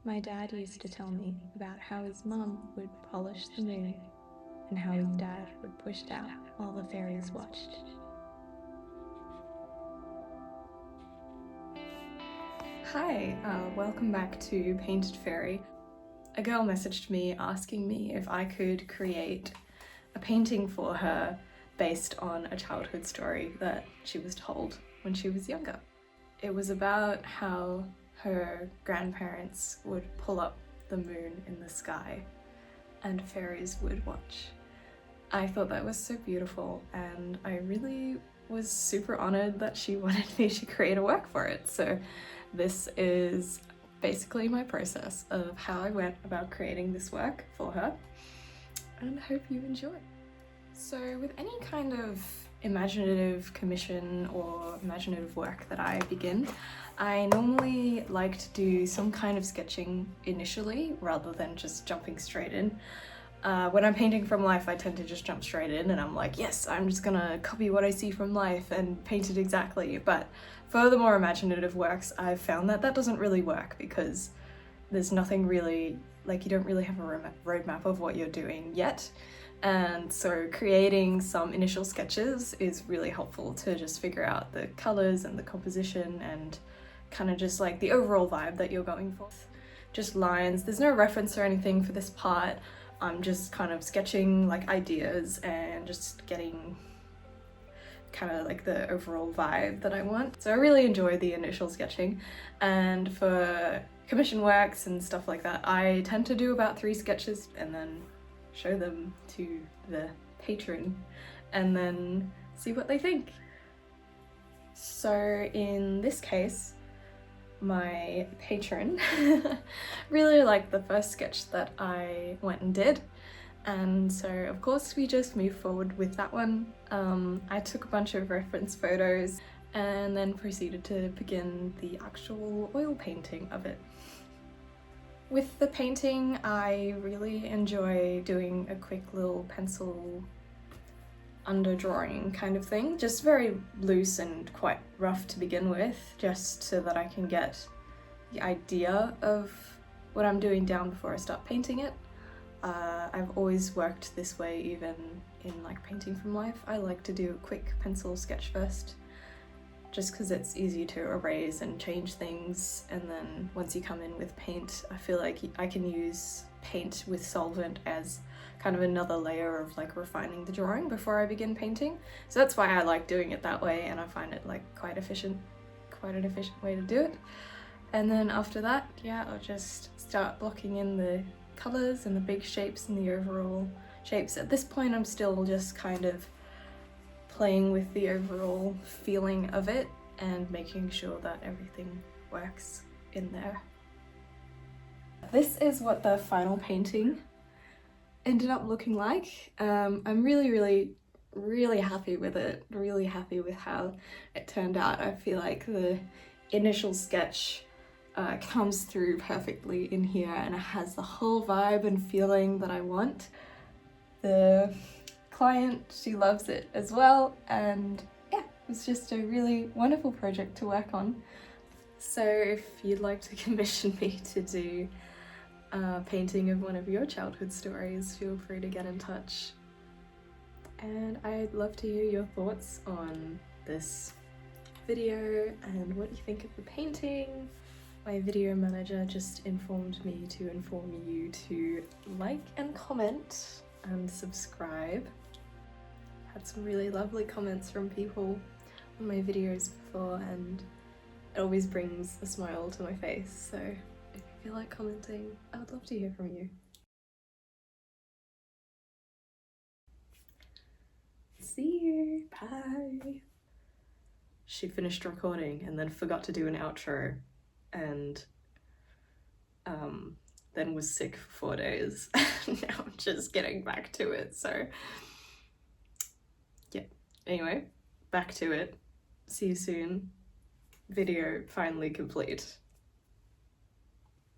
My dad used to tell me about how his mum would polish the moon and how his dad would push it out while the fairies watched. Hi, welcome back to Painted Fairy. A girl messaged me asking me if I could create a painting for her based on a childhood story that she was told when she was younger. It was about how her grandparents would pull up the moon in the sky and fairies would watch. I thought that was so beautiful, and I really was super honored that she wanted me to create a work for it. So this is basically my process of how I went about creating this work for her, and I hope you enjoy. So with any kind of imaginative commission or imaginative work that I begin, I normally like to do some kind of sketching initially rather than just jumping straight in. When I'm painting from life, I tend to just jump straight in and I'm like, yes, I'm just gonna copy what I see from life and paint it exactly. But for the more imaginative works, I've found that that doesn't really work because there's nothing really, like you don't really have a roadmap of what you're doing yet. And so creating some initial sketches is really helpful to just figure out the colors and the composition and kind of just like the overall vibe that you're going for. Just lines, there's no reference or anything for this part. I'm just kind of sketching like ideas and just getting kind of like the overall vibe that I want. So I really enjoy the initial sketching, and for commission works and stuff like that, I tend to do about 3 sketches and then show them to the patron and then see what they think. So in this case, my patron really liked the first sketch that I went and did, and so of course we just moved forward with that one. I took a bunch of reference photos and then proceeded to begin the actual oil painting of it. With the painting, I really enjoy doing a quick little pencil underdrawing kind of thing, just very loose and quite rough to begin with, just so that I can get the idea of what I'm doing down before I start painting it. I've always worked this way, even in like painting from life. I like to do a quick pencil sketch first, just because it's easy to erase and change things, and then once you come in with paint, I feel like I can use paint with solvent as kind of another layer of like refining the drawing before I begin painting. So that's why I like doing it that way, and I find it like quite an efficient way to do it. And then after that, yeah, I'll just start blocking in the colours and the big shapes and the overall shapes. At this point, I'm still just kind of playing with the overall feeling of it and making sure that everything works in there. This is what the final painting ended up looking like. I'm really happy with it, really happy with how it turned out. I feel like the initial sketch comes through perfectly in here, and it has the whole vibe and feeling that I want. The client, she loves it as well, and yeah, it's just a really wonderful project to work on. So if you'd like to commission me to do a painting of one of your childhood stories, feel free to get in touch. And I'd love to hear your thoughts on this video and what you think of the painting. My video manager just informed me to inform you to like and comment and subscribe. Had some really lovely comments from people on my videos before, and it always brings a smile to my face, so if you feel like commenting, I would love to hear from you. See you, bye! She finished recording and then forgot to do an outro, and then was sick for 4 days. Now I'm just getting back to it, so yeah. Anyway, back to it. See you soon. Video finally complete.